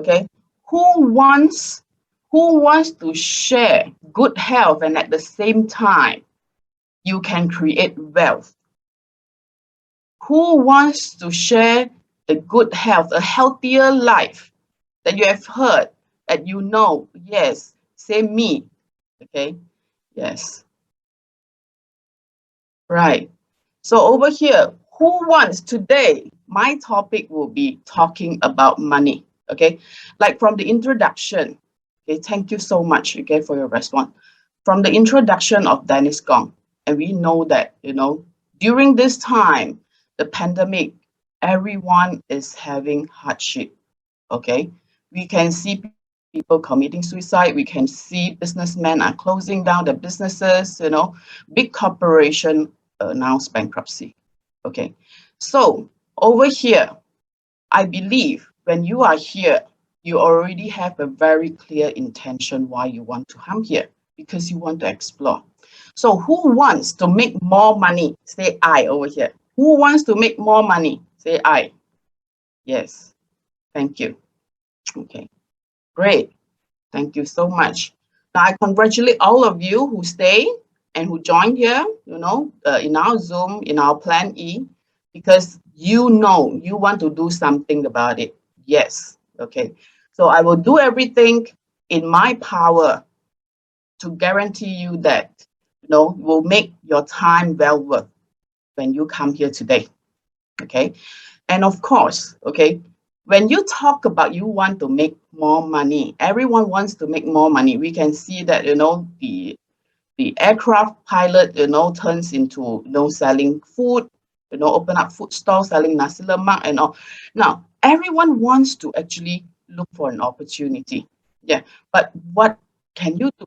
Okay, who wants to share good health and at the same time you can create wealth? Who wants to share the good health, a healthier life that you have heard, that you know? Yes, say me. Okay, yes. Right. So over here, who wants today? My topic will be talking about money. Okay, like from the introduction. Okay, thank you so much. Okay, for your response. From the introduction of Dennis Gong, and we know that during this time, the pandemic, everyone is having hardship. Okay, we can see people committing suicide. We can see businessmen are closing down their businesses. Big corporation announce bankruptcy. Okay, so over here, I believe when you are here, you already have a very clear intention why you want to come here, because you want to explore. So who wants to make more money? Say I over here. Who wants to make more money? Say I. Yes. Thank you. Okay. Great. Thank you so much. Now I congratulate all of you who stay and who joined here, in our Zoom, in our Plan E, because you want to do something about it. Yes. Okay. So I will do everything in my power to guarantee you that, will make your time well worth when you come here today. Okay. And of course, okay, when you talk about you want to make more money, everyone wants to make more money. We can see that, the aircraft pilot, turns into, selling food, open up food stalls, selling nasi lemak and all. Now, everyone wants to actually look for an opportunity. Yeah, but what can you do?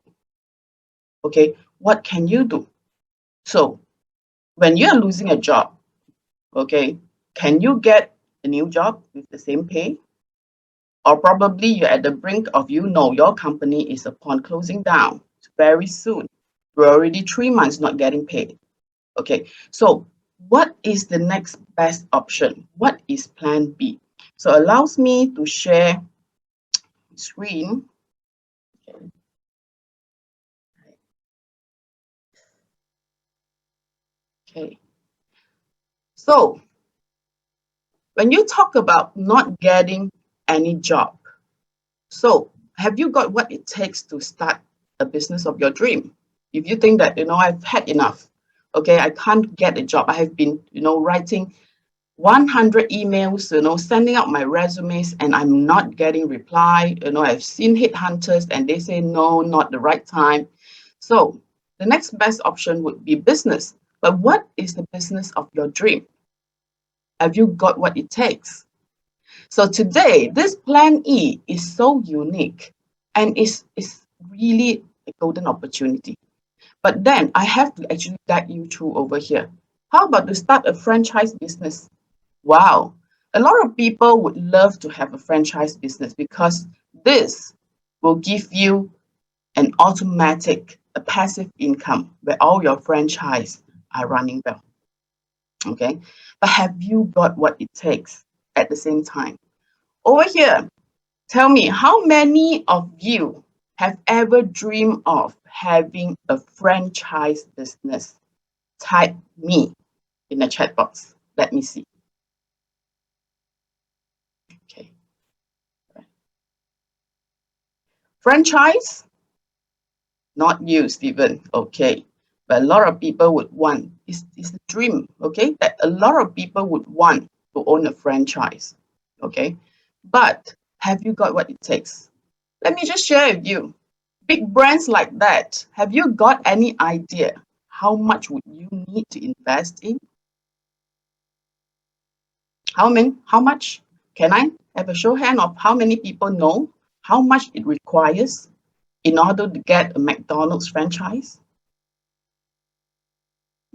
Okay, what can you do? So, when you're losing a job, okay, can you get a new job with the same pay? Or probably you're at the brink of, your company is upon closing down very soon. We're already 3 months not getting paid. Okay, so what is the next best option? What is Plan B? So allows me to share screen. Okay. So when you talk about not getting any job, so have you got what it takes to start a business of your dream? If you think that, I've had enough, okay, I can't get a job. I have been, writing 100 emails, sending out my resumes and I'm not getting reply. I've seen headhunters and they say, no, not the right time. So the next best option would be business. But what is the business of your dream? Have you got what it takes? So today, this Plan E is so unique and is really a golden opportunity. But then I have to actually guide you through over here. How about to start a franchise business? Wow, a lot of people would love to have a franchise business because this will give you an automatic, a passive income where all your franchise are running well. Okay, but have you got what it takes at the same time? Over here, tell me, how many of you have ever dreamed of having a franchise business? Type me in the chat box. Let me see. Okay. Franchise? Not you, Stephen. Okay. But a lot of people would want, it's a dream, okay? That a lot of people would want to own a franchise, okay? But have you got what it takes? Let me just share with you. Big brands like that, have you got any idea how much would you need to invest in? How much? Can I have a show hand of how many people know how much it requires in order to get a McDonald's franchise?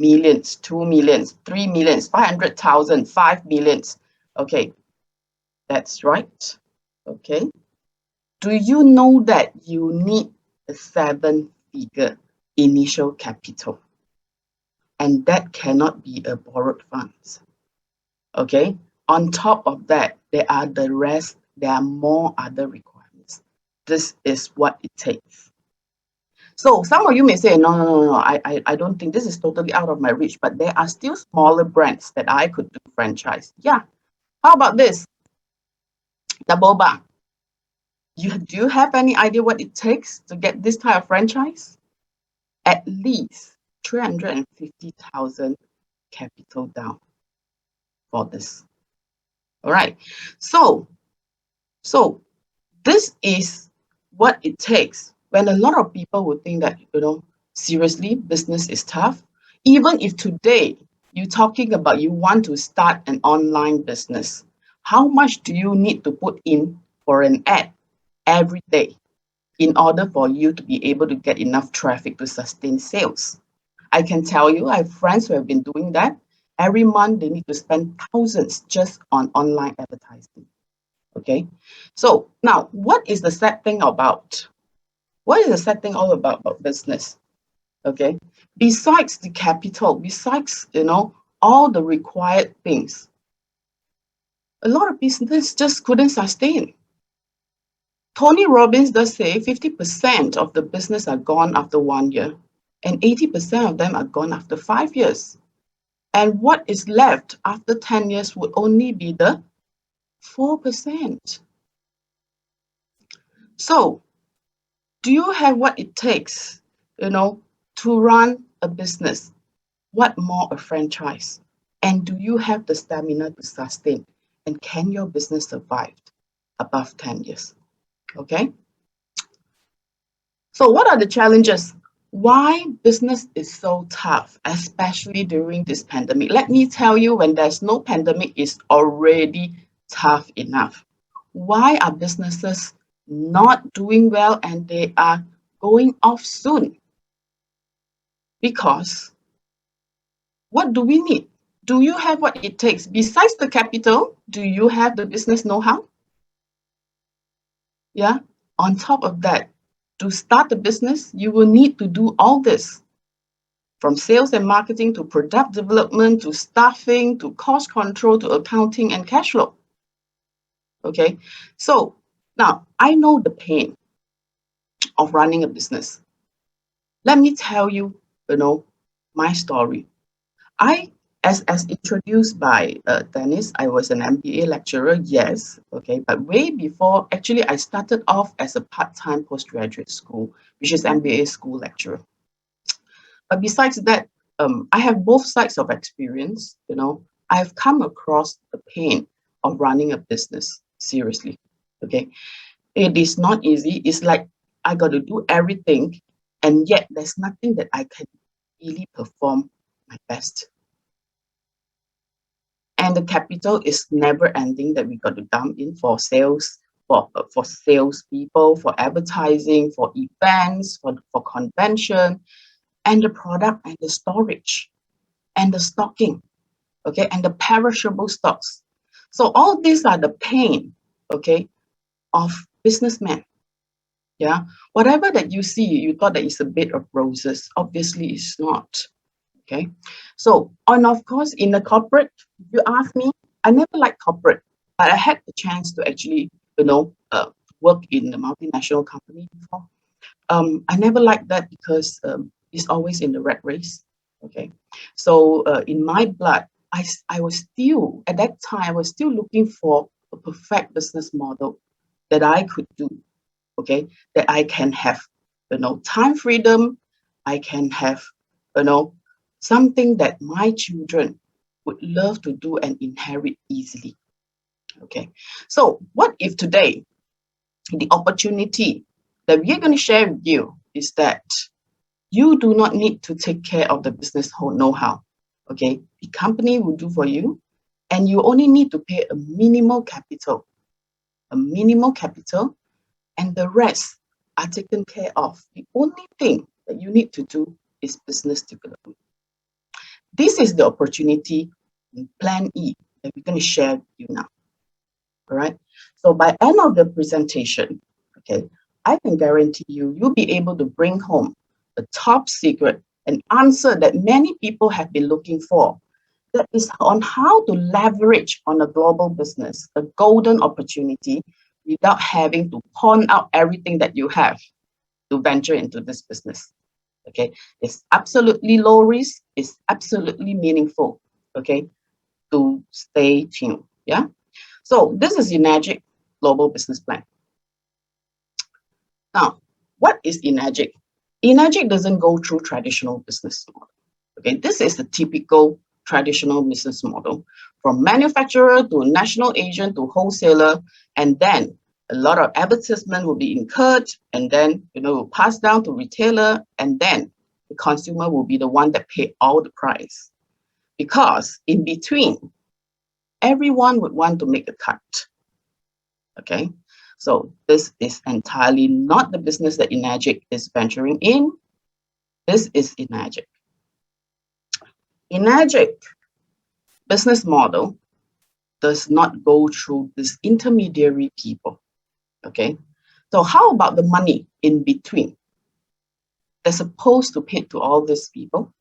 Millions, 2 millions, 3 millions, 500,000, 5 millions. Okay, that's right. Okay. Do you know that you need a 7-figure initial capital? And that cannot be a borrowed funds. Okay. On top of that, there are the rest there are more other requirements. This is what it takes. So some of you may say, no, I don't think this is totally out of my reach, but there are still smaller brands that I could do franchise. Yeah. How about this? The boba. Do you have any idea what it takes to get this type of franchise? At least 350,000 capital down for this. All right. So this is what it takes when a lot of people would think that, seriously, business is tough. Even if today you're talking about you want to start an online business, how much do you need to put in for an ad every day in order for you to be able to get enough traffic to sustain sales? I can tell you, I have friends who have been doing that. Every month, they need to spend thousands just on online advertising. Okay, so now what is the sad thing about? What is the sad thing all about business? Okay, besides the capital, besides, all the required things, a lot of business just couldn't sustain. Tony Robbins does say 50% of the business are gone after 1 year, and 80% of them are gone after 5 years. And what is left after 10 years would only be the 4%. So, do you have what it takes, to run a business? What more a franchise? And do you have the stamina to sustain? And can your business survive above 10 years? Okay. So what are the challenges? Why business is so tough, especially during this pandemic? Let me tell you, when there's no pandemic, it's already tough enough. Why are businesses not doing well and they are going off soon? Because what do we need? Do you have what it takes? Besides the capital, do you have the business know-how? Yeah. On top of that, to start the business, you will need to do all this, from sales and marketing to product development to staffing to cost control to accounting and cash flow. Okay, so now I know the pain of running a business. Let me tell you, my story. As introduced by Dennis, I was an MBA lecturer, yes, okay, but way before, actually, I started off as a part-time postgraduate school, which is MBA school lecturer. But besides that, I have both sides of experience. I've come across the pain of running a business, seriously, okay? It is not easy. It's like I got to do everything, and yet there's nothing that I can really perform my best. And the capital is never ending that we got to dump in for sales, for salespeople, for advertising, for events, for convention, and the product and the storage and the stocking, okay, and the perishable stocks. So all these are the pain, okay, of businessmen. Yeah, whatever that you see, you thought that it's a bed of roses. Obviously, it's not. Okay, so, and of course, in the corporate, if you ask me, I never liked corporate, but I had the chance to actually, work in a multinational company before. I never liked that because it's always in the rat race. Okay, so in my blood, I was still, at that time, I was still looking for a perfect business model that I could do, okay, that I can have, time freedom, I can have, something that my children would love to do and inherit easily. Okay, so what if today the opportunity that we are going to share with you is that you do not need to take care of the business know-how. Okay, the company will do for you, and you only need to pay a minimal capital, and the rest are taken care of. The only thing that you need to do is business development. This is the opportunity in Plan E that we're going to share with you now. All right. So by end of the presentation, okay, I can guarantee you'll be able to bring home the top secret, an answer that many people have been looking for. That is on how to leverage on a global business, a golden opportunity without having to pawn out everything that you have to venture into this business. Okay, it's absolutely low risk, it's absolutely meaningful. Okay, to stay tuned. Yeah, so this is ENAGIC Global Business Plan. Now, what is ENAGIC? ENAGIC doesn't go through traditional business model. Okay, this is the typical traditional business model, from manufacturer to national agent to wholesaler, and then a lot of advertisement will be incurred, and then pass down to retailer, and then the consumer will be the one that pay all the price. Because in between, everyone would want to make a cut. Okay, so this is entirely not the business that ENAGIC is venturing in. This is ENAGIC. ENAGIC business model does not go through this intermediary people. Okay, so how about the money in between? They're supposed to pay to all these people.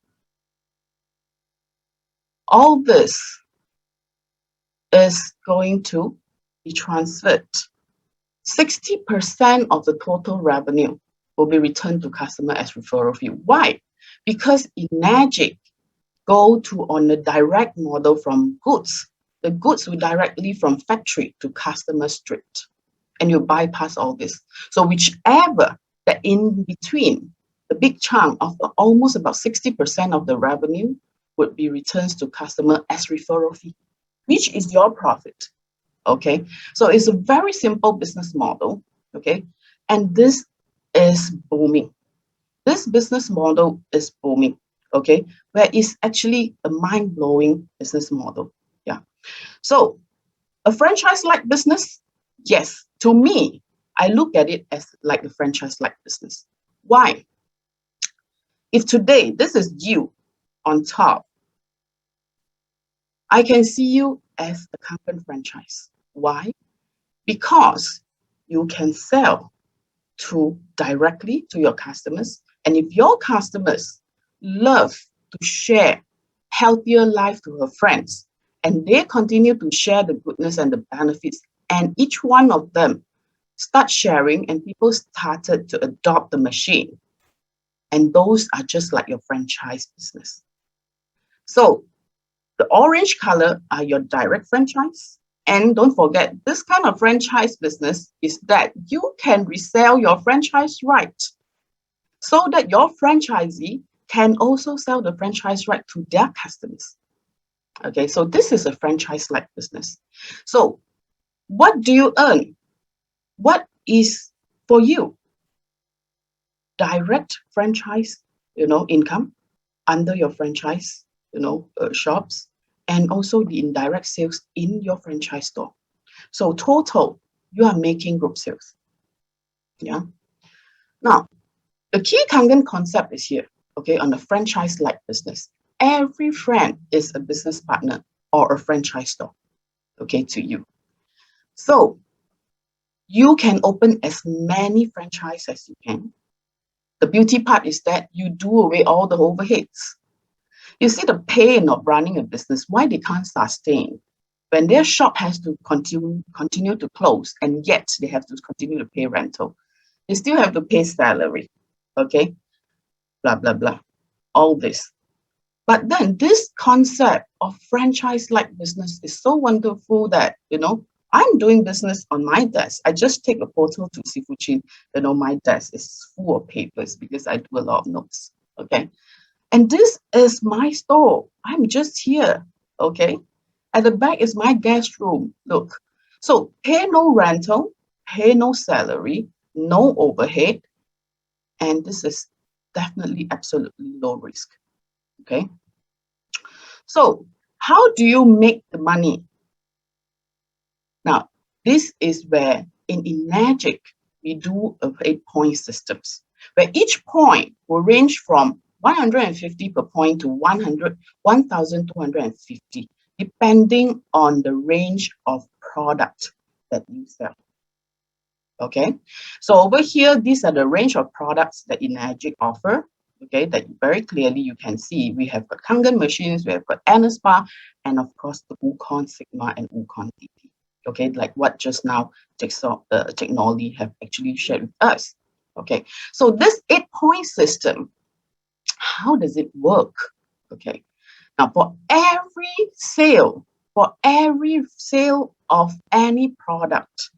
All this is going to be transferred. 60% of the total revenue will be returned to customer as referral fee. Why? Because ENAGIC go to on a direct model from goods. The goods will directly from factory to customer street, and you bypass all this. So whichever that in between, the big chunk of almost about 60% of the revenue would be returns to customer as referral fee, which is your profit. Okay, so it's a very simple business model. Okay, and this is booming. This business model is booming. Okay, where it's actually a mind-blowing business model. Yeah, so a franchise-like business, yes, to me, I look at it as like a franchise-like business. Why? If today this is you on top, I can see you as a company franchise. Why? Because you can sell directly to your customers, and if your customers love to share healthier life to her friends, and they continue to share the goodness and the benefits, and each one of them start sharing, and people started to adopt the machine, and those are just like your franchise business. So the orange color are your direct franchise. And don't forget, this kind of franchise business is that you can resell your franchise right, so that your franchisee can also sell the franchise right to their customers. Okay, so this is a franchise-like business. So what do you earn? What is for you? Direct franchise, income under your franchise, shops, and also the indirect sales in your franchise store. So total, you are making group sales. Yeah. Now, the key Kangen concept is here, okay, on a franchise-like business. Every friend is a business partner or a franchise store, okay, to you. So you can open as many franchises as you can. The beauty part is that you do away all the overheads. You see the pain of running a business, why they can't sustain. When their shop has to continue to close, and yet they have to continue to pay rental. They still have to pay salary, okay? Blah, blah, blah, all this. But then this concept of franchise-like business is so wonderful that, I'm doing business on my desk. I just take a photo to Sifu Chin, my desk is full of papers because I do a lot of notes, okay? And this is my store. I'm just here, okay? At the back is my guest room, look. So pay no rental, pay no salary, no overhead, and this is definitely absolutely low risk, okay? So how do you make the money? Now, this is where in ENAGIC, we do a 8-point systems, where each point will range from 150 per point to 1,250, depending on the range of product that you sell. Okay, so over here, these are the range of products that ENAGIC offer. Okay, that very clearly you can see we have got Kangen machines, we have got Anaspa, and of course the Wukon Sigma and Wukon DP. Okay, like what just now technology have actually shared with us. Okay, so this 8-point system, how does it work? Okay, now for every sale of any product,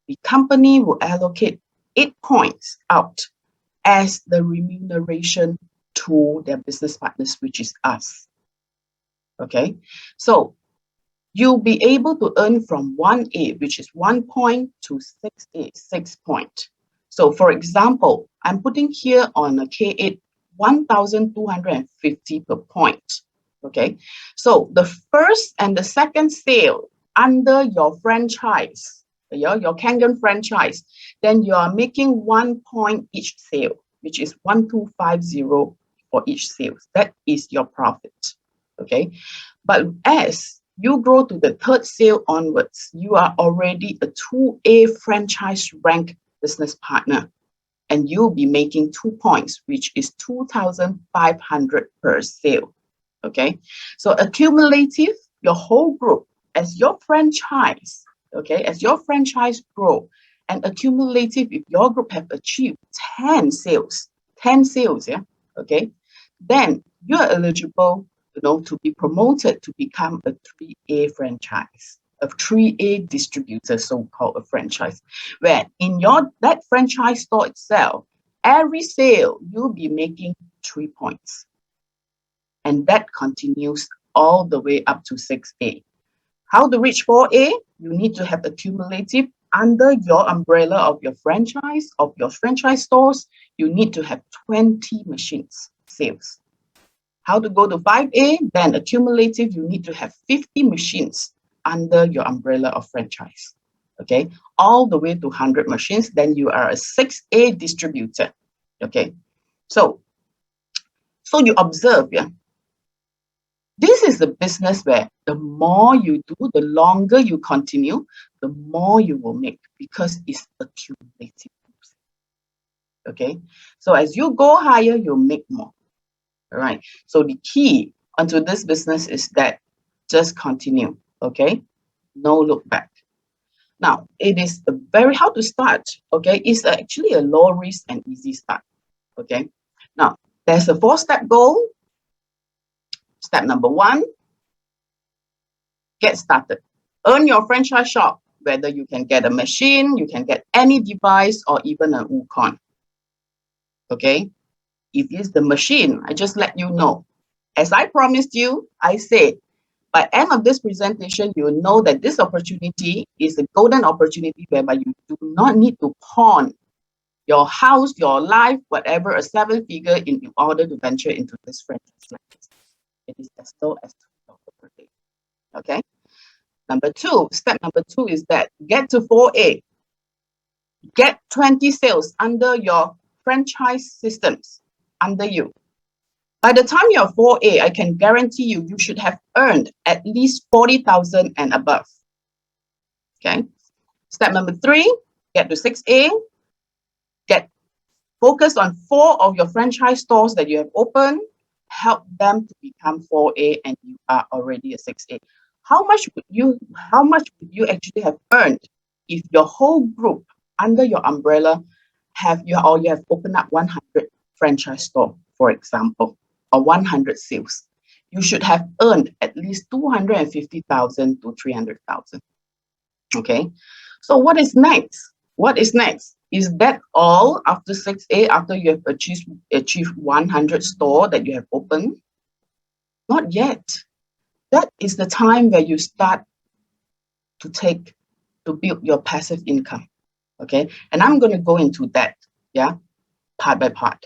the company will allocate 8 points out as the remuneration to their business partners, which is us. Okay, so you'll be able to earn from 1A, which is 1 point, to 6A, 6 point. So for example, I'm putting here on a K8, 1,250 per point. Okay, so the first and the second sale under your franchise, your Kangen franchise, then you are making 1 point each sale, which is 1,250 for each sale. That is your profit. Okay, but as you grow to the third sale onwards, you are already a 2A franchise rank business partner, and you'll be making 2 points, which is 2,500 per sale. Okay, so accumulative, your whole group, as your franchise, okay, as your franchise grow, and accumulative, if your group have achieved 10 sales, yeah, okay, then you're eligible, to be promoted to become a 3A franchise, a 3A distributor, so-called a franchise, where in that franchise store itself, every sale you'll be making 3 points. And that continues all the way up to 6A. How to reach 4A? You need to have accumulative under your umbrella of your franchise stores. You need to have 20 machines sales. How to go to 5A? Then accumulative, you need to have 50 machines under your umbrella of franchise. Okay, all the way to 100 machines, then you are a 6A distributor. Okay, so you observe, yeah. This is the business where the more you do, the longer you continue, the more you will make, because it's accumulative. Okay, so as you go higher, you'll make more. All right, so the key onto this business is that just continue. Okay, no look back. Now, it is how to start. Okay, it's actually a low risk and easy start. Okay, now there's a 4-step goal. Step number 1, get started. Earn your franchise shop, whether you can get a machine, you can get any device, or even an Wukon. Okay, if it's the machine, I just let you know. As I promised you, I said, by end of this presentation, you will know that this opportunity is a golden opportunity whereby you do not need to pawn your house, your life, whatever, a 7-figure in order to venture into this franchise like this. It is as low as $2 per day. Okay. Step number two is that get to 4A. Get 20 sales under your franchise systems under you. By the time you're 4A, I can guarantee you, you should have earned at least 40,000 and above. Okay. Step number 3, get to 6A. Focus on 4 of your franchise stores that you have opened. Help them to become 4A, and you are already a 6A. How much would you actually have earned if your whole group under your umbrella you have opened up 100 franchise store, for example, or 100 sales? You should have earned at least 250,000 to 300,000. Okay, so what is next? Is that all after 6A, after you have achieved 100 store that you have opened? Not yet. That is the time where you start to build your passive income. Okay, and I'm going to go into that, yeah, part by part.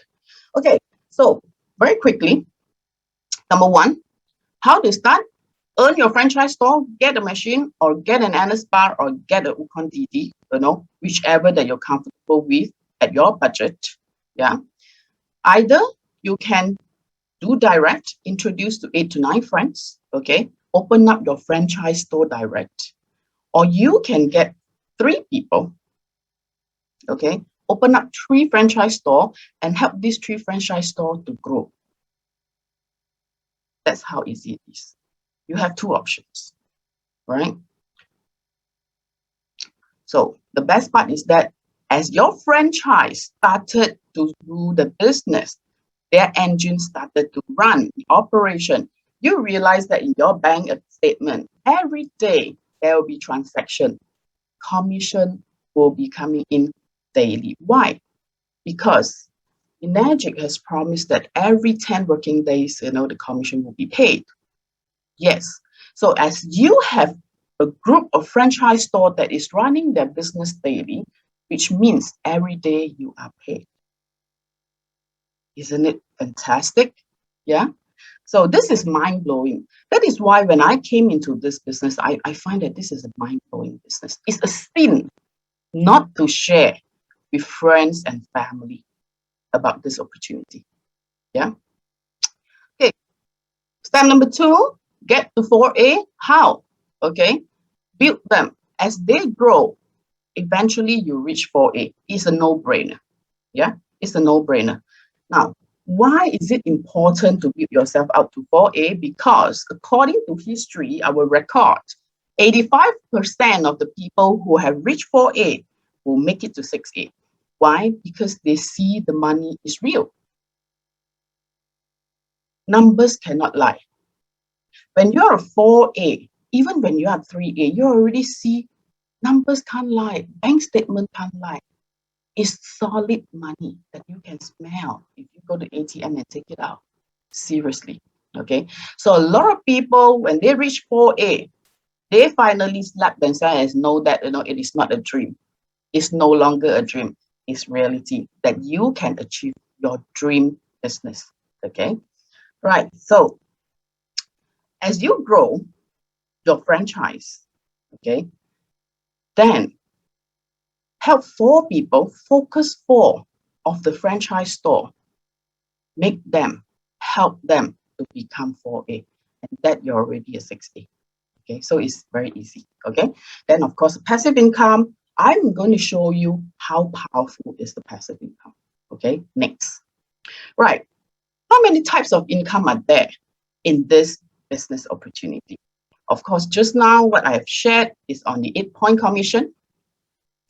Okay, so very quickly, number 1, how to start? Earn your franchise store, get a machine, or get an NS bar, or get a Wukon DD, whichever that you're comfortable with at your budget. Yeah. Either you can do direct, introduce to 8 to 9 friends, okay? Open up your franchise store direct. Or you can get 3 people, okay? Open up 3 franchise store and help these 3 franchise stores to grow. That's how easy it is. You have 2 options, right? So the best part is that as your franchise started to do the business, their engine started to run the operation, you realize that in your bank statement, every day there will be transaction. Commission will be coming in daily. Why? Because ENAGIC has promised that every 10 working days, the commission will be paid. Yes. So as you have a group of franchise store that is running their business daily, which means every day you are paid. Isn't it fantastic? Yeah. So this is mind-blowing. That is why when I came into this business, I find that this is a mind-blowing business. It's a sin not to share with friends and family about this opportunity. Yeah. Okay. Step number 2, get to 4A. How? Okay. Build them. As they grow, eventually you reach 4A. It's a no-brainer. Yeah. It's a no-brainer. Now, why is it important to build yourself up to 4A? Because according to history, our record, 85% of the people who have reached 4A will make it to 6A. Why? Because they see the money is real. Numbers cannot lie. When you're a 4A, even when you are 3A, you already see numbers can't lie. Bank statement can't lie. It's solid money that you can smell if you go to ATM and take it out. Seriously. Okay. So a lot of people, when they reach 4A, they finally slap themselves and know that it is not a dream. It's no longer a dream. It's reality that you can achieve your dream business. Okay. Right. So as you grow your franchise, okay, then help 4 people, focus 4 of the franchise store, help them to become 4A, and that you're already a 6A. Okay, so it's very easy. Okay, then of course, passive income. I'm going to show you how powerful is the passive income. Okay, next. Right, how many types of income are there in this business opportunity? Of course, just now what I have shared is on the 8-point commission.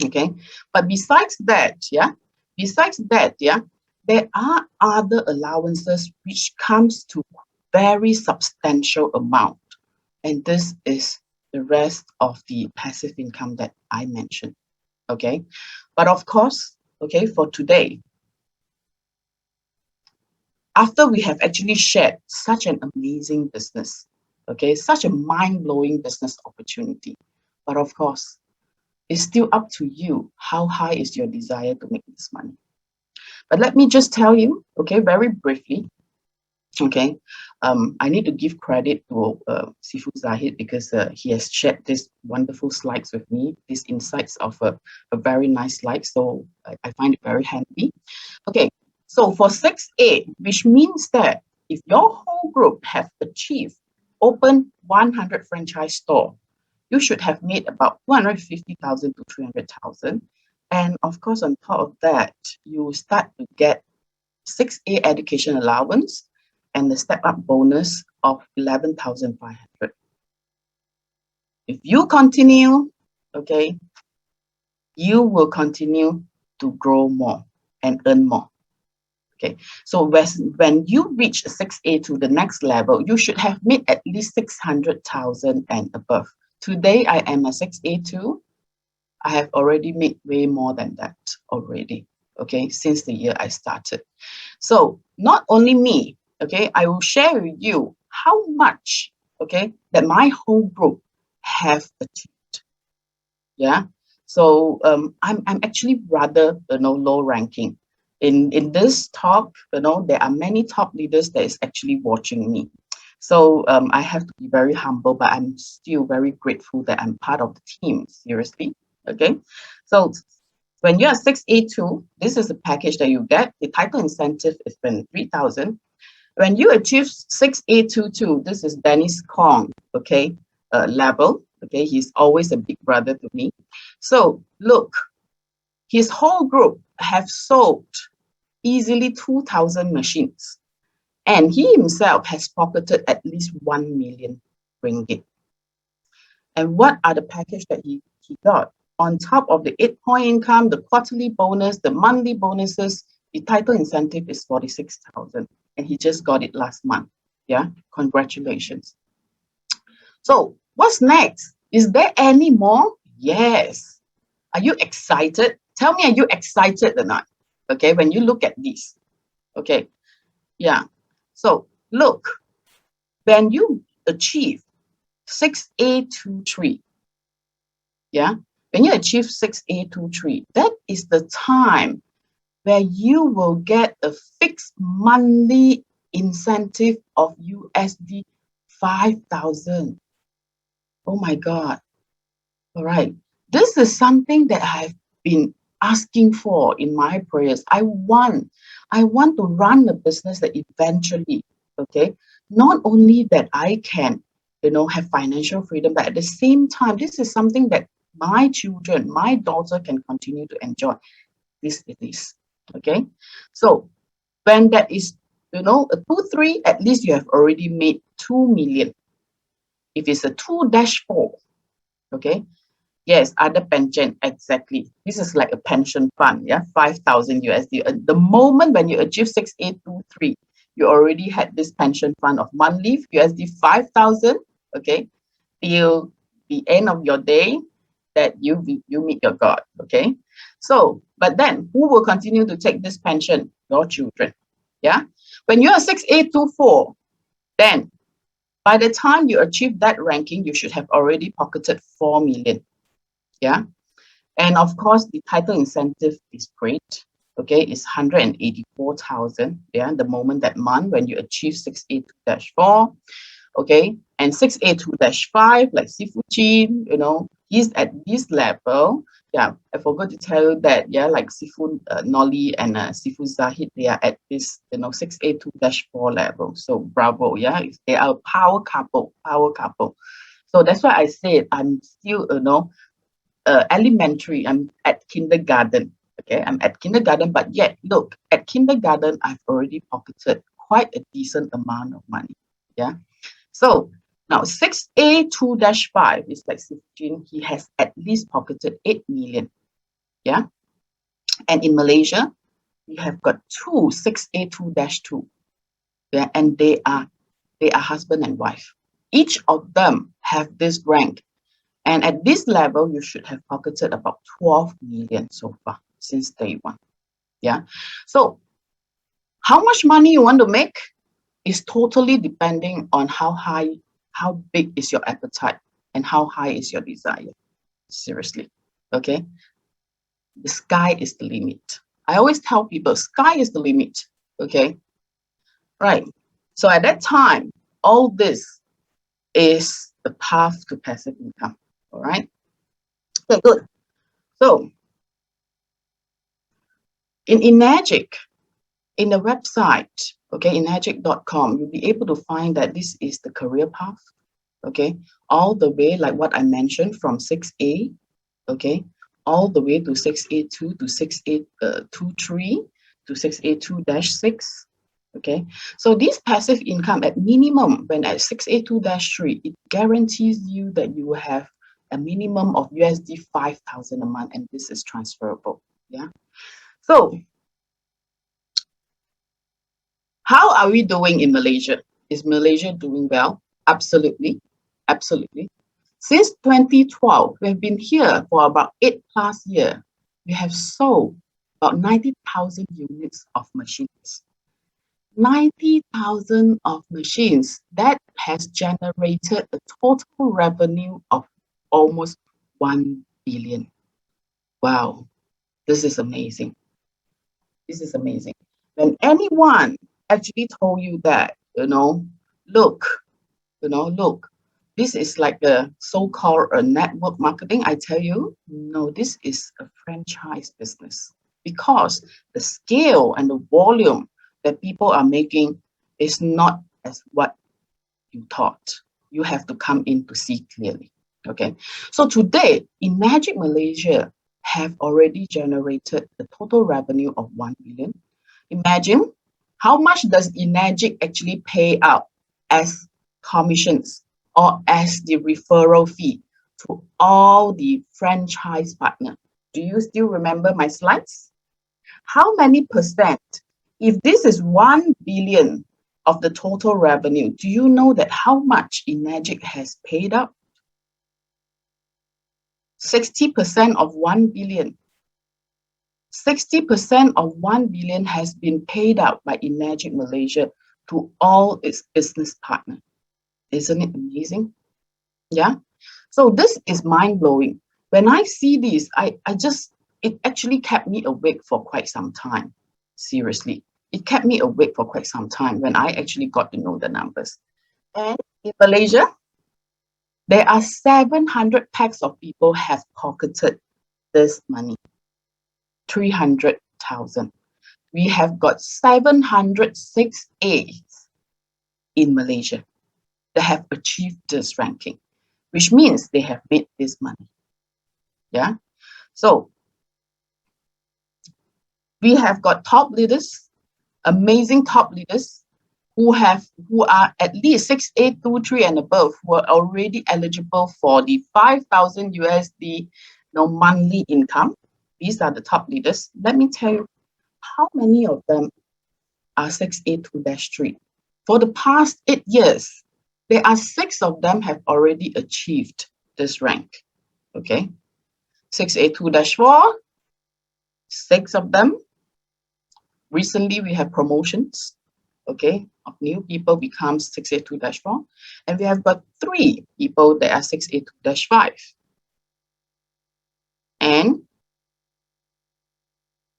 Okay, but besides that, there are other allowances which comes to very substantial amount, and this is the rest of the passive income that I mentioned. Okay, but of course, okay, for today, after we have actually shared such an amazing business, okay, such a mind-blowing business opportunity, but of course, it's still up to you. How high is your desire to make this money? But let me just tell you, okay, very briefly, okay, I need to give credit to Sifu Zahid because he has shared these wonderful slides with me, these insights of a very nice slide. So I find it very handy. Okay, so for 6A, which means that if your whole group have achieved open 100 franchise store, you should have made about 250,000 to 300,000. And of course, on top of that, you start to get 6A education allowance and the step-up bonus of 11,500. If you continue, okay, you will continue to grow more and earn more. Okay, so when you reach 6A to the next level, you should have made at least 600,000 and above. Today, I am a 6A2. I have already made way more than that already, okay, since the year I started. So not only me, okay, I will share with you how much, okay, that my whole group have achieved. Yeah, so I'm actually rather, low ranking. In this talk, there are many top leaders that is actually watching me. So I have to be very humble, but I'm still very grateful that I'm part of the team, seriously. Okay, so when you're 6A2, this is the package that you get. The title incentive is 3,000. When you achieve 6A22, this is Dennis Kong, okay, level. Okay, he's always a big brother to me. So look, his whole group have sold easily 2,000 machines. And he himself has pocketed at least 1 million ringgit. And what are the package that he got? on top of the 8-point income, the quarterly bonus, the monthly bonuses, the title incentive is 46,000, and he just got it last month. Yeah, congratulations. So what's next? Is there any more? Yes. Are you excited? Tell me, are you excited or not? Okay, when you look at this. Okay, yeah. So look, when you achieve 6A23, yeah, when you achieve 6A23, that is the time where you will get a fixed monthly incentive of USD 5,000. Oh my God. All right. This is something that I've been asking for in my prayers. I want to run a business that eventually, okay, not only that I can, have financial freedom, but at the same time, this is something that my children, my daughter can continue to enjoy. This it is. Okay. So when that is, a 2-3, at least you have already made 2 million. If it's a 2-4, okay. Yes, other pension, exactly. This is like a pension fund, yeah, 5,000 USD. The moment when you achieve 6A23, you already had this pension fund of monthly USD 5,000, okay, till the end of your day that you meet your God, okay. So, but then who will continue to take this pension? Your children, yeah. When you are 6A24, then by the time you achieve that ranking, you should have already pocketed 4 million. Yeah. And of course, the title incentive is great. Okay, it's 184,000. Yeah, the moment that month when you achieve 6A2-4. Okay, and 6A2-5, like Sifu Chin, he's at this level. Yeah, I forgot to tell you that. Yeah, like Sifu Noli and Sifu Zahid, they are at this, 6A2-4 level. So bravo. Yeah, they are a power couple. So that's why I said I'm still, elementary. I'm at kindergarten. Okay, I'm at kindergarten, but yet look, at kindergarten I've already pocketed quite a decent amount of money. Yeah. So now 6A2-5 is like 16. He has at least pocketed 8 million. Yeah. And in Malaysia, we have got 2 6A2-2. Yeah, and they are husband and wife. Each of them have this rank. And at this level, you should have pocketed about 12 million so far since day one. Yeah. So how much money you want to make is totally depending on how big is your appetite and how high is your desire. Seriously. Okay. The sky is the limit. I always tell people, sky is the limit. Okay. Right. So at that time, all this is the path to passive income. All right. Okay, good. So in ENAGIC, in the website, okay, enagic.com, you'll be able to find that this is the career path. Okay, all the way, like what I mentioned, from 6A, okay, all the way to 6A2 to 6A23 to 6A2-6. Okay, so this passive income at minimum, when at 6A2-3, it guarantees you that you will have a minimum of USD 5,000 a month, and this is transferable. Yeah. So how are we doing in Malaysia? Is Malaysia doing well? Absolutely. Absolutely. Since 2012, we've been here for about 8+ years. We have sold about 90,000 units of machines. 90,000 of machines, that has generated a total revenue of almost 1 billion. Wow, this is amazing. This is amazing. When anyone actually told you that, look, this is like a so-called a network marketing, I tell you, no, this is a franchise business, because the scale and the volume that people are making is not as what you thought. You have to come in to see clearly. Okay, so today, ENAGIC Malaysia have already generated a total revenue of 1 billion. Imagine how much does ENAGIC actually pay out as commissions or as the referral fee to all the franchise partners. Do you still remember my slides? How many percent? If this is 1 billion of the total revenue, do you know that how much ENAGIC has paid up? 60% of 1 billion. 60% of 1 billion has been paid out by ENAGIC Malaysia to all its business partners. Isn't it amazing? Yeah. So this is mind-blowing. When I see this, it actually kept me awake for quite some time. Seriously, it kept me awake for quite some time when I actually got to know the numbers. And in Malaysia, there are 700 packs of people have pocketed this money. 300,000. We have got 706 A's in Malaysia that have achieved this ranking, which means they have made this money. Yeah. So we have got top leaders, amazing top leaders who are at least 6823 and above, who are already eligible for the 5,000 USD monthly income. These are the top leaders. Let me tell you how many of them are 682-3. For the past 8 years, there are 6 of them have already achieved this rank. Okay, 682-4, 6 of them. Recently, we have promotions, okay, of new people becomes 682-4, and we have got 3 people that are 682-5. And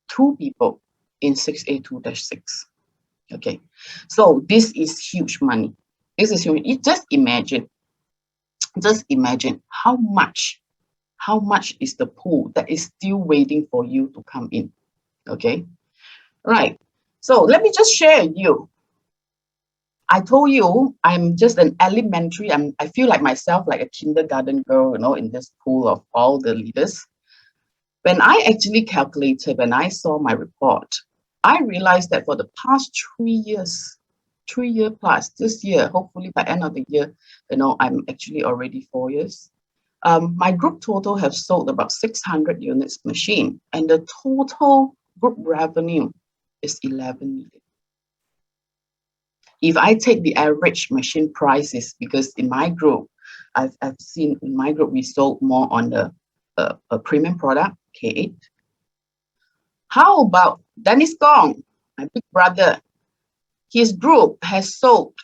2 people in 682-6. Okay, so this is huge money. This is huge. Just imagine how much is the pool that is still waiting for you to come in. Okay, right. So let me just share with you. I told you I'm just an elementary. I feel like myself like a kindergarten girl, in this pool of all the leaders. When I actually calculated, when I saw my report, I realized that for the past 3 years, 3 year plus, this year, hopefully by end of the year, I'm actually already 4 years. My group total have sold about 600 units machine, and the total group revenue is 11 million. If I take the average machine prices, because in my group, I've seen in my group, we sold more on the a premium product, K8. How about Dennis Gong, my big brother? His group has sold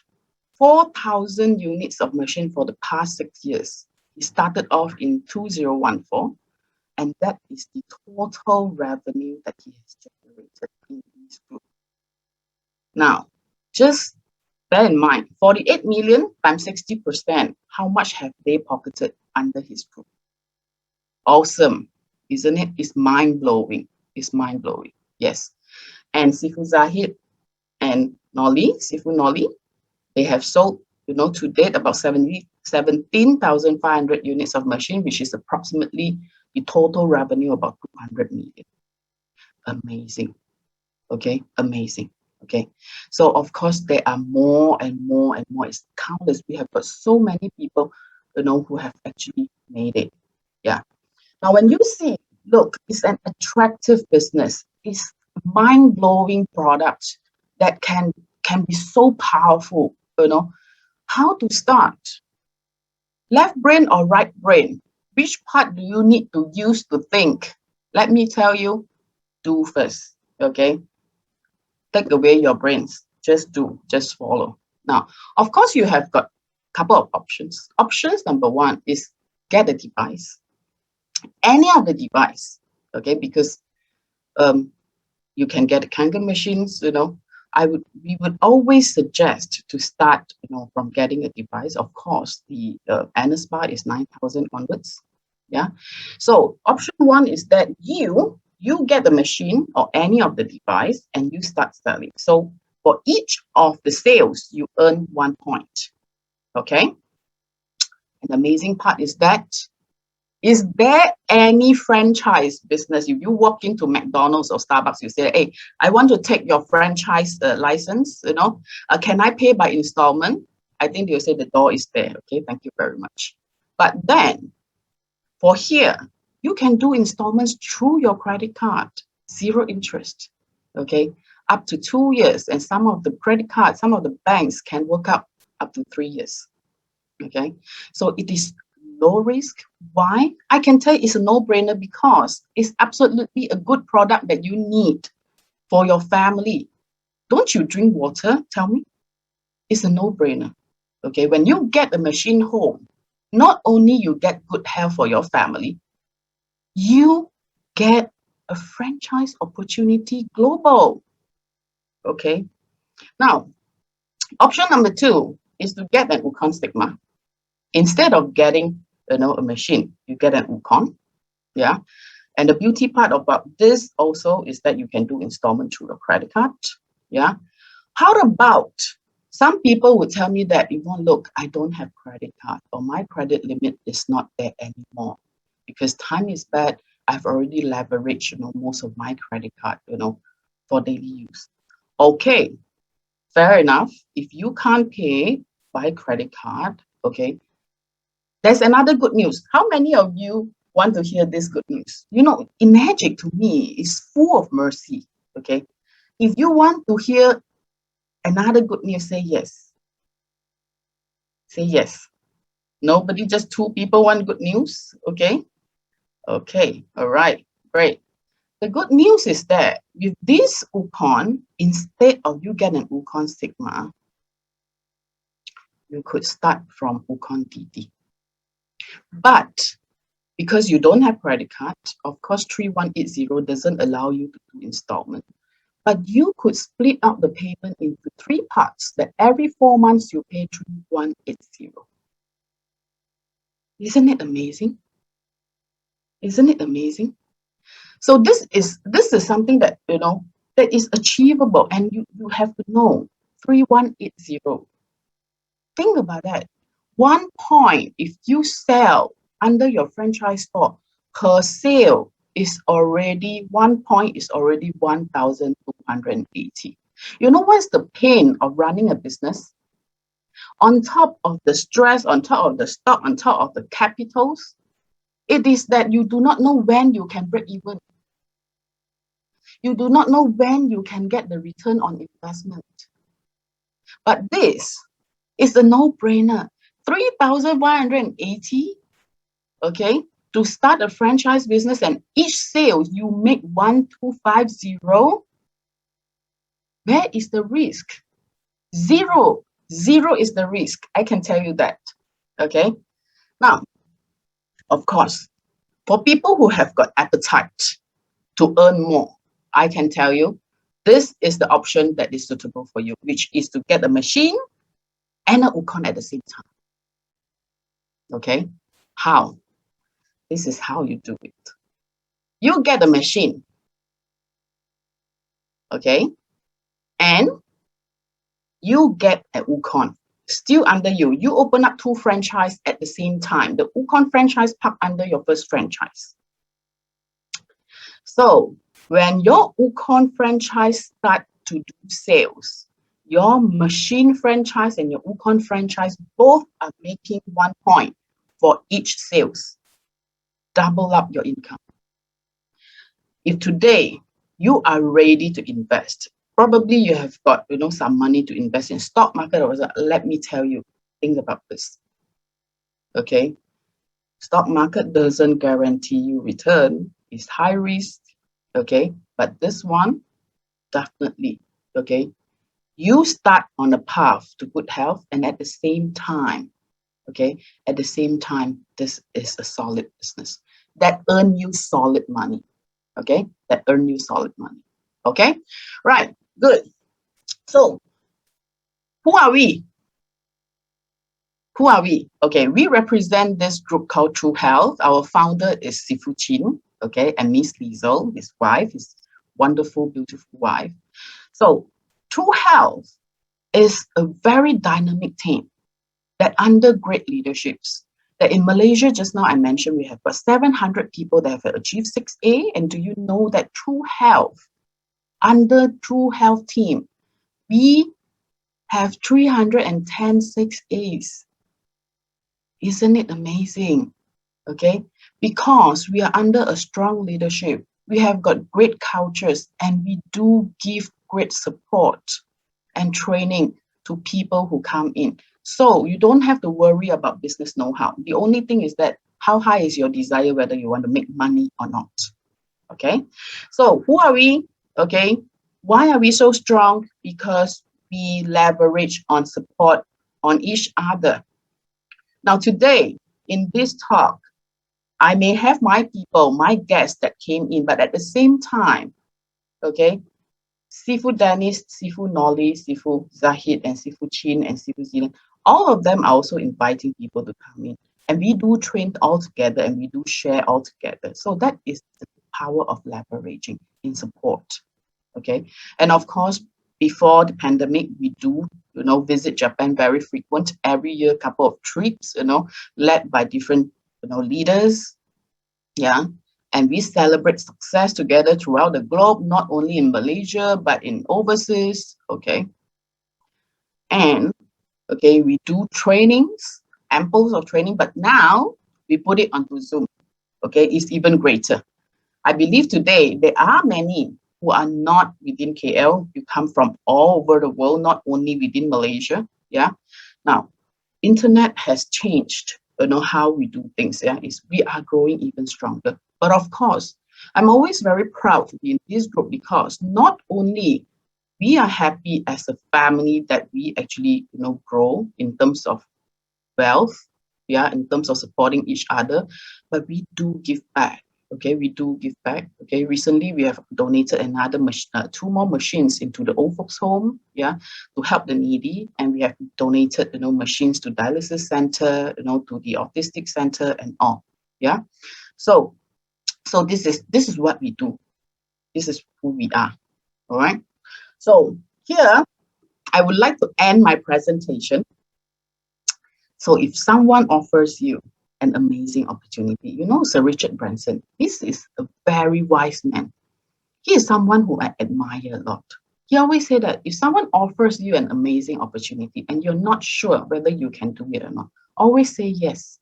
4,000 units of machine for the past 6 years. He started off in 2014, and that is the total revenue that he has generated in his group. Now, just bear in mind, 48 million times 60%, how much have they pocketed under his group? Awesome, isn't it? It's mind-blowing. It's mind-blowing. Yes. And Sifu Zahid and Sifu Noli, they have sold, to date about 17,500 units of machine, which is approximately the total revenue about 200 million. Amazing. Okay, amazing. Okay, so of course there are more and more and more. It's countless. We have got so many people, who have actually made it. Yeah. Now, when you see, look, it's an attractive business. It's mind-blowing product that can be so powerful. How to start? Left brain or right brain? Which part do you need to use to think? Let me tell you, do first. Okay. Take away your brains. Just do. Just follow. Now, of course, you have got a couple of options. Options number 1 is get a device. Any other device, okay, because you can get Kangen machines, we would always suggest to start, from getting a device. Of course, the NS bar is 9,000 onwards. Yeah. So option 1 is that you get the machine or any of the device and you start selling. So for each of the sales, you earn 1 point. Okay. And the amazing part is that, is there any franchise business? If you walk into McDonald's or Starbucks, you say, hey, I want to take your franchise license, can I pay by installment? I think they'll say the door is there. Okay, thank you very much. But then For here, you can do installments through your credit card, 0 interest, okay, up to 2 years. And some of the credit cards, some of the banks can work up to 3 years, okay. So it is low risk. Why? I can tell you it's a no-brainer because it's absolutely a good product that you need for your family. Don't you drink water? Tell me. It's a no-brainer. Okay, when you get a machine home, not only you get good health for your family, you get a franchise opportunity global. Okay. Now, option number 2 is to get an Ukon stigma. Instead of getting, a machine, you get an Ukon. Yeah. And the beauty part about this also is that you can do installment through your credit card. Yeah. How about some people would tell me that, Yvonne, look, I don't have credit card or my credit limit is not there anymore because time is bad. I've already leveraged, most of my credit card, for daily use. Okay, fair enough. If you can't pay by credit card, okay, there's another good news. How many of you want to hear this good news? ENAGIC to me is full of mercy, okay? If you want to hear another good news, say yes. Say yes. Nobody, just 2 people want good news, okay? Okay, all right, great. The good news is that with this Ukon, instead of you get an Ukon stigma, you could start from Ukon DD. But because you don't have credit card, of course, 3180 doesn't allow you to do installment. But you could split out the payment into 3 parts that every 4 months you pay 3180. Isn't it amazing? Isn't it amazing? So this is something that, that is achievable, and you have to know 3180. Think about that. 1 point, if you sell under your franchise store, per sale is already 1 point is already 1,280. You know what's the pain of running a business? On top of the stress, on top of the stock, on top of the capitals, it is that you do not know when you can break even. You do not know when you can get the return on investment. But this is a no-brainer. 3,180, okay, to start a franchise business, and each sale you make 1,250. Where is the risk? 0. 0 is the risk. I can tell you that. Okay. Now, of course, for people who have got appetite to earn more, I can tell you this is the option that is suitable for you, which is to get a machine and an Ukon at the same time. Okay. How? This is how you do it. You get a machine. Okay. And you get an Ukon still under you. You open up 2 franchises at the same time. The Ukon franchise park under your first franchise. So when your Ukon franchise start to do sales, your machine franchise and your Ukon franchise both are making 1 point for each sales. Double up your income. If today you are ready to invest, probably you have got, some money to invest in stock market or something. Let me tell you, think about this. Okay. Stock market doesn't guarantee you return. It's high risk. Okay. But this one, definitely. Okay. You start on a path to good health, and at the same time, okay, at the same time, this is a solid business that earn you solid money. Okay. That earn you solid money. Okay. Right. Good. So, who are we? Who are we? Okay, we represent this group called True Health. Our founder is Sifu Chin, okay, and Miss Liesel, his wife, his wonderful, beautiful wife. So, True Health is a very dynamic team that under great leaderships. That in Malaysia, just now I mentioned, we have got 700 people that have achieved 6A. And do you know that True Health, under True Health team, we have 310 6As. Isn't it amazing? Okay. because we are under a strong leadership. We have got great cultures and we do give great support and training to people who come in. So you don't have to worry about business know-how. The only thing is that how high is your desire, whether you want to make money or not. Okay, so who are we? Okay, why are we so strong? Because we leverage on support on each other. Now today, in this talk, I may have my people, my guests that came in, but at the same time, okay, Sifu Dennis, Sifu Nolly, Sifu Zahid, and Sifu Chin, and Sifu Zealand, all of them are also inviting people to come in. And we do train all together and we do share all together. So that is the power of leveraging in support. Okay. And of course, before the pandemic, we do, visit Japan very frequent, every year, couple of trips, led by different, leaders. Yeah. And we celebrate success together throughout the globe, not only in Malaysia, but in overseas. Okay. And okay, we do trainings, amples of training, but now we put it onto Zoom. Okay, it's even greater. I believe today there are many who are not within KL. You come from all over the world, not only within Malaysia. Yeah. Now, internet has changed, how we do things. Yeah, we are growing even stronger. But of course, I'm always very proud to be in this group because not only we are happy as a family that we actually, grow in terms of wealth, yeah, in terms of supporting each other, but we do give back. Okay, we do give back. Okay, recently we have donated another 2 more machines into the old folks home, yeah, to help the needy, and we have donated, machines to dialysis center, to the autistic center and all, yeah. So this is what we do. This is who we are. All right. So here, I would like to end my presentation. So if someone offers you an amazing opportunity, Sir Richard Branson, this is a very wise man. He is someone who I admire a lot. He always said that if someone offers you an amazing opportunity and you're not sure whether you can do it or not, always say yes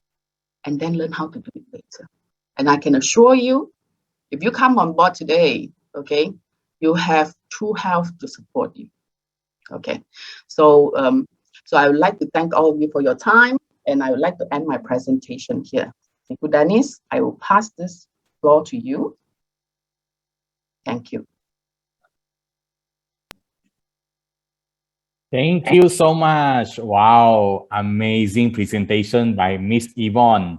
and then learn how to do it later. And I can assure you, if you come on board today, okay, you have true health to support you. Okay, so I would like to thank all of you for your time, and I would like to end my presentation here. Thank you, Dennis. I will pass this floor to you. Thank you. Thank you so much. Wow, amazing presentation by Miss Yvonne.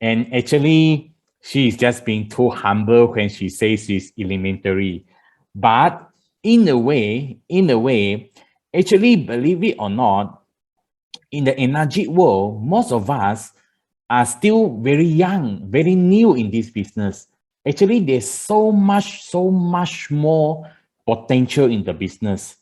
And actually, she is just being too humble when she says she's elementary. But in a way, actually, believe it or not, in the ENAGIC world, most of us are still very young, very new in this business. Actually, there's so much more potential in the business.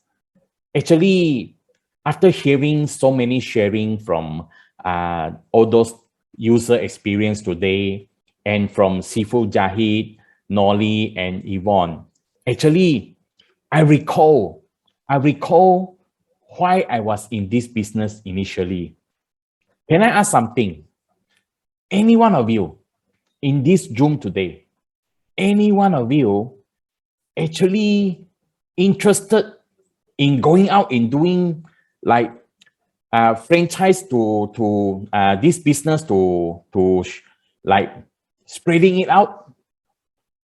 Actually, after hearing so many sharing from all those user experience today and from Sifu Jahid, Nolly, and Yvonne, actually, I recall why I was in this business initially. Can I ask something? Any one of you in this Zoom today, any one of you actually interested in going out and doing like franchise to this business to like spreading it out?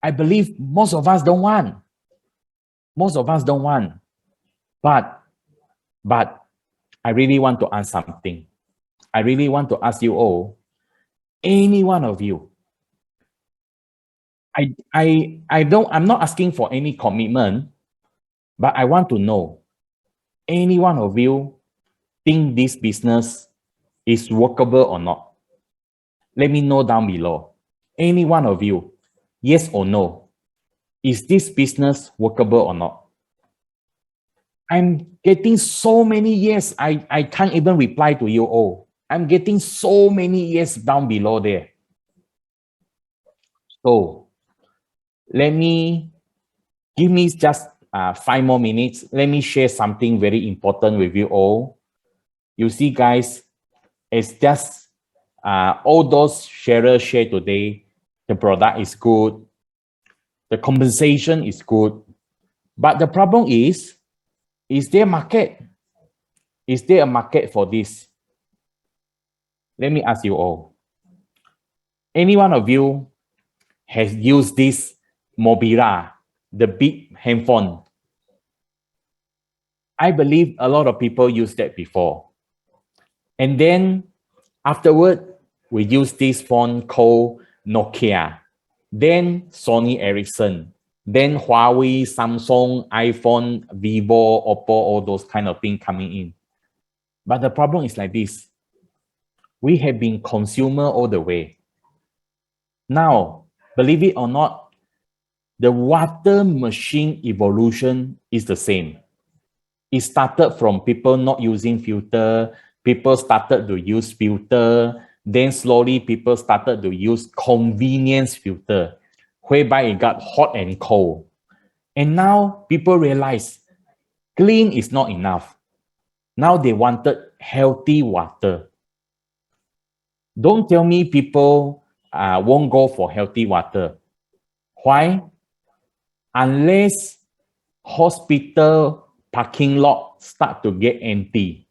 I believe most of us don't want. But I really want to ask something. I really want to ask you all, any one of you. I'm not asking for any commitment, but I want to know, any one of you think this business is workable or not? Let me know down below. Any one of you, yes or no? Is this business workable or not? I'm getting so many yes. I can't even reply to you all. I'm getting so many yes down below there. So give me just 5 more minutes. Let me share something very important with you all. You see, guys, it's just all those sharers share today. the product is good, the compensation is good, but the problem is there a market? Is there a market for this? Let me ask you all. Any one of you has used this Mobila, the big handphone? I believe a lot of people use that before. And then afterward, we use this phone called Nokia, then Sony Ericsson, then Huawei, Samsung, iPhone, Vivo, Oppo, all those kind of things coming in. But the problem is like this. We have been consumer all the way. Now, believe it or not, the water machine evolution is the same. It started from people not using filter, people started to use filter, then slowly people started to use convenience filter, whereby it got hot and cold. And now people realize clean is not enough. Now they wanted healthy water. Don't tell me people won't go for healthy water. Why? Unless hospital parking lot start to get empty,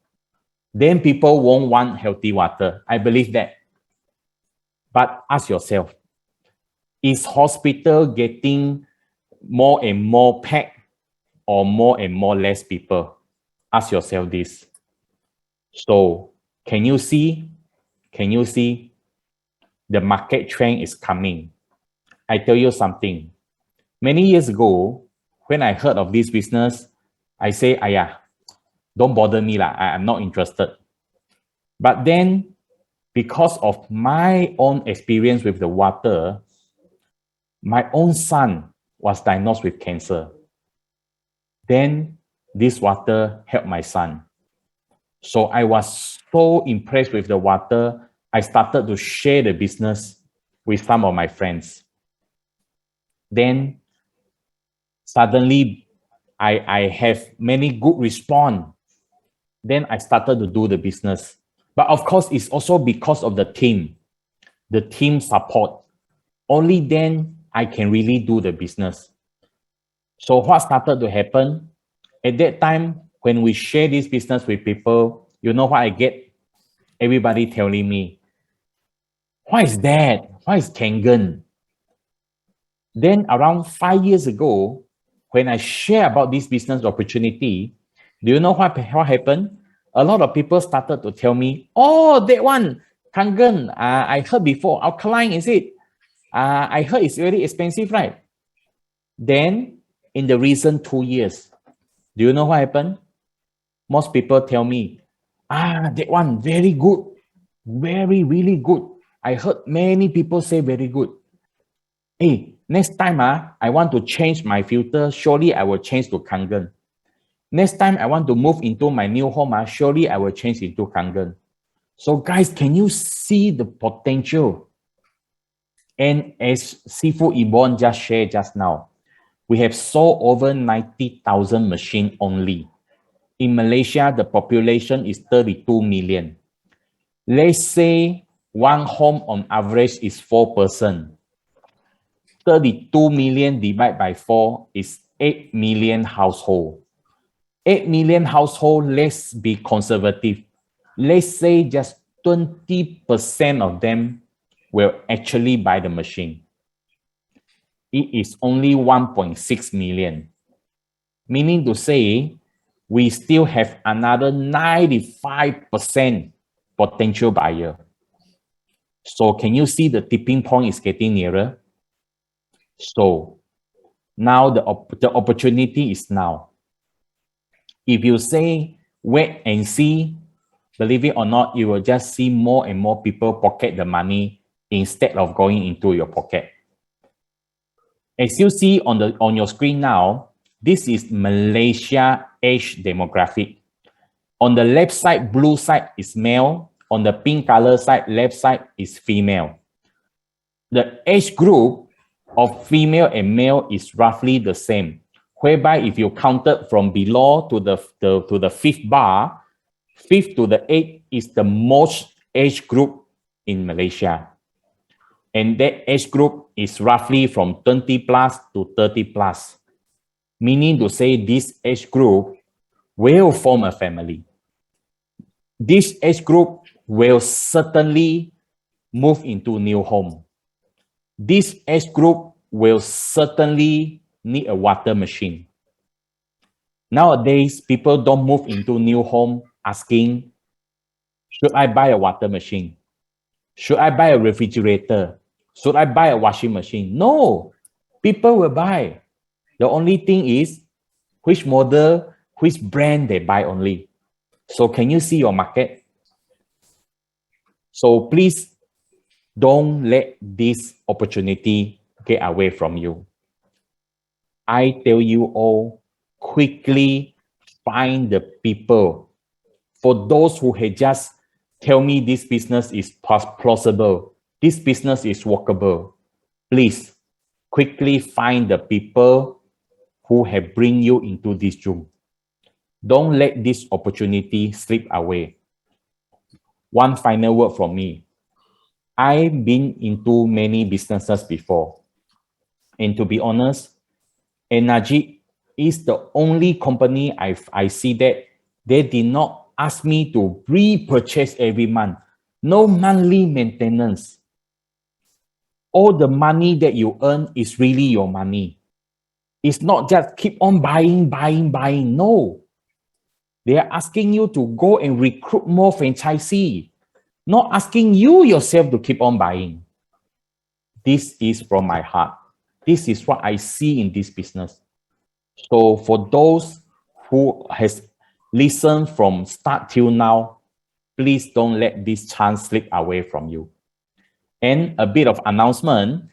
then people won't want healthy water. I believe that. But ask yourself, is hospital getting more and more packed or more and more less people? Ask yourself this. So can you see the market trend is coming? I tell you something. Many years ago, when I heard of this business, I say, "Ayah, don't bother me lah. I'm not interested." But then, because of my own experience with the water, my own son was diagnosed with cancer. Then this water helped my son. So I was so impressed with the water, I started to share the business with some of my friends. Then suddenly I have many good response. Then I started to do the business. But of course, it's also because of the team support. Only then I can really do the business. So what started to happen? At that time, when we share this business with people, you know what I get? Everybody telling me, "What is that? What is Kangen?" Then around 5 years ago, when I share about this business opportunity, do you know what happened? A lot of people started to tell me, "Oh, that one, Kangen, I heard before, alkaline, is it? I heard it's very expensive, right?" Then in the recent 2 years, do you know what happened? Most people tell me, "That one, very good, really good. I heard many people say very good. Hey, next time I want to change my filter, surely I will change to Kangen. Next time I want to move into my new home, surely I will change into Kangen." So guys, can you see the potential? And as Sifu Yvonne just shared just now, we have sold over 90,000 machines only. In Malaysia, the population is 32 million. Let's say one home on average is 4 persons. 32 million divided by 4 is 8 million households. 8 million households, let's be conservative. Let's say just 20% of them will actually buy the machine. It is only 1.6 million. Meaning to say, we still have another 95% potential buyer. So can you see the tipping point is getting nearer? So now the opportunity is now. If you say wait and see, believe it or not, you will just see more and more people pocket the money instead of going into your pocket. As you see on your screen now, this is Malaysia age demographic. On the left side, blue side is male. On the pink color side, left side is female. The age group of female and male is roughly the same, whereby if you counted from below to the fifth bar, 5th to the 8th is the most age group in Malaysia. And that age group is roughly from 20 plus to 30 plus, meaning to say this age group will form a family. This age group will certainly move into new home. This age group will certainly need a water machine. Nowadays, people don't move into new home asking, should I buy a water machine? Should I buy a refrigerator? Should I buy a washing machine? No, people will buy. The only thing is which model, which brand they buy only. So can you see your market? So please don't let this opportunity get away from you. I tell you all, quickly find the people. For those who had just tell me this business is plausible, this business is workable, please quickly find the people who have bring you into this room. Don't let this opportunity slip away. One final word from me. I've been into many businesses before. And to be honest, ENAGIC is the only company I see that they did not ask me to repurchase every month. No monthly maintenance. All the money that you earn is really your money. It's not just keep on buying. No. They are asking you to go and recruit more franchisee, not asking you yourself to keep on buying. This is from my heart. This is what I see in this business. So for those who has listened from start till now, please don't let this chance slip away from you. And a bit of announcement,